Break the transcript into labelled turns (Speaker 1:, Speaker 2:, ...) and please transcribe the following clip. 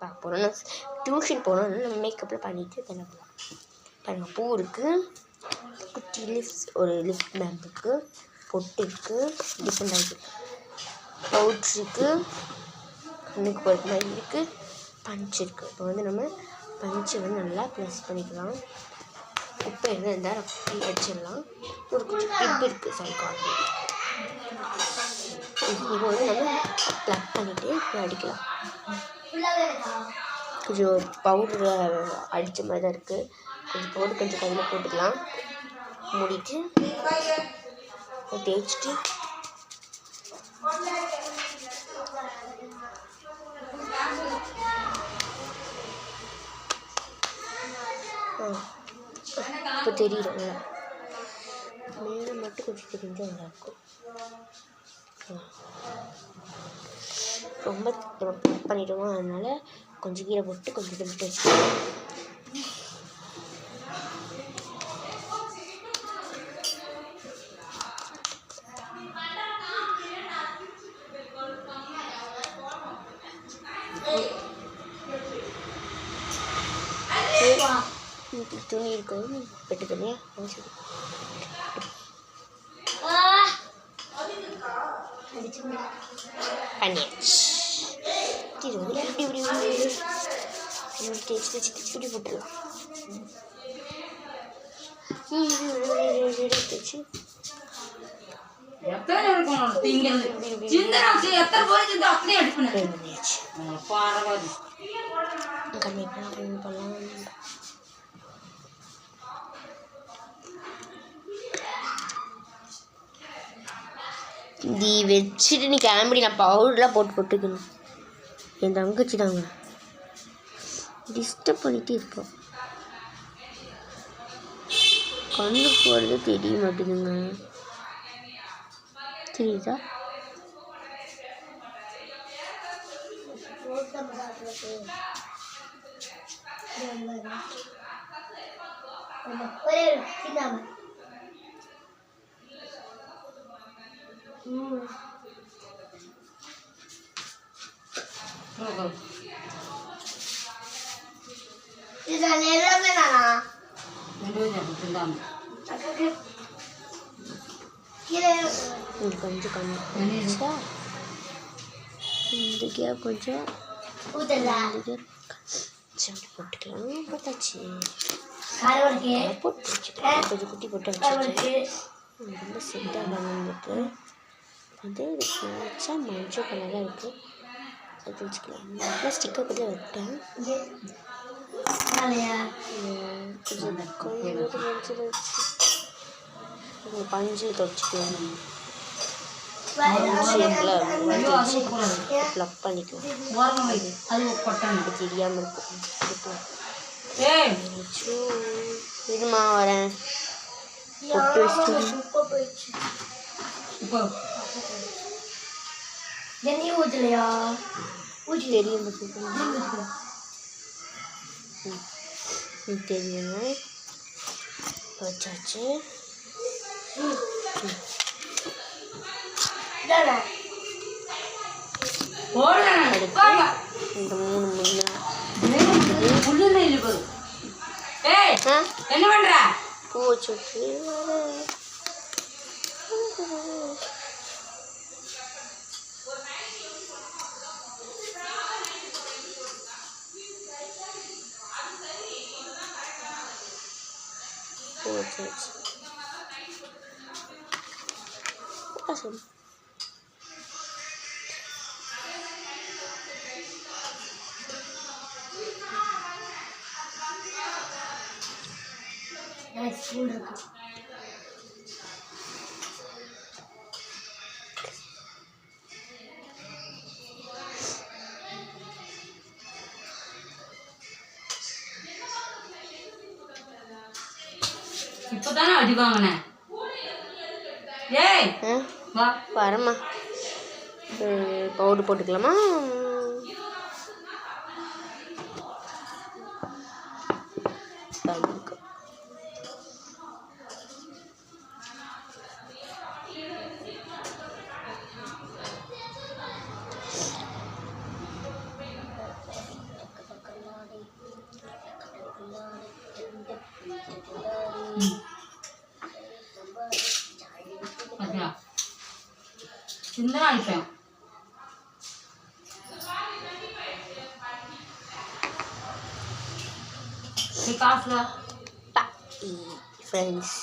Speaker 1: பார்க்க போகிறோம். நான் டியூஷன் போனோம்னா நம்ம மேக்கப்பில் பண்ணிவிட்டு இதெல்லாம் போகலாம். பாருங்கள், பூ இருக்குது, குட்டி ஒரு லிஃப்ட் பேண்ட் இருக்குது, பொட்டு இருக்குது, டிஃப்ரெண்ட் இருக்குது, பவுட்ரு இருக்குது, கண்ணுக்கு போகிற மாதிரி இருக்குது, பஞ்ச் இருக்குது. இப்போ வந்து நம்ம பஞ்சை வந்து நல்லா ப்ளஸ் பண்ணிக்கலாம். குப்பை இருந்தால் அடிச்சிடலாம். ஒரு கொஞ்சம் கிளிப் இருக்குது சைக்கார்டு. இப்போ வந்து நம்ம ப்ளக் பண்ணிவிட்டு இப்போ அடிக்கலாம். கொஞ்சம் பவுட்ரு அடித்த மாதிரி தான் இருக்குது. கொஞ்சம் பவுடர் கொஞ்சம் கையில் போட்டுக்கலாம். மூடிட்டு தேய்ச்சிட்டு இப்போ தெரியும். மேலே மட்டும் கொஞ்சம் தெரிஞ்சால் நல்லாயிருக்கும். ரொம்ப பண்ணிவிடுவோம், அதனால் கொஞ்சம் கீரை போட்டு கொஞ்சம் இதை விட்டு வச்சுக்கலாம். துணி இருக்கிறது பெட்டு தனியா சரி பண்ணியாச்சு. இப்படி இப்படி தேய்ச்சி தேய்ச்சி தேய்ச்சி இப்படி போட்டுடலாம். தேய்ச்சி கம்மி பண்ணலாம். இது வச்சுட்டு நீ கிளம்பி நான் பவுடர்லாம் போட்டுக்கணும். என் தங்கச்சி தாங்க டிஸ்டர்ப் பண்ணிகிட்டே இருப்போம். கண்ணு போகிறது தெரிய மாட்டேங்குங்க. தெரியுதா? கொஞ்சம் கம்மி இதுக்கே கொஞ்சம் போட்டுக்கலாம். போட்டாச்சு, போட்டு வச்சுக்கலாம். கொஞ்சம் குட்டி போட்டு வச்சு ரொம்ப செட்டாக பண்ணிட்டு வந்து வச்சா மஞ்சள் கலராக இருக்குது. அது வச்சுக்கலாம். நல்லா ஸ்டிக்கர் பற்றி விட்டேன். கொஞ்சம் பஞ்சில் துடைச்சிக்கலாம். ப்ளக் பண்ணிக்கலாம். அது தெரியாமல் இருக்கும். இதுமா வரேன் பொட்டு வச்சு ஊற்றலையா ஊற்றி தெரியும் தெரியுங்க. வச்சாச்சு. இந்த 3
Speaker 2: என்ன பண்ற?
Speaker 1: பூ வச்சு awesome. Nice food.
Speaker 2: இப்பதானே அடி வாங்கினேன். ஏய் வா
Speaker 1: வரமா. பவுடர் போட்டுக்கலாமா?
Speaker 2: பாத்தியா சின்ன அடிப்பேன் காசுல
Speaker 1: ஃப்ரெண்ட்ஸ்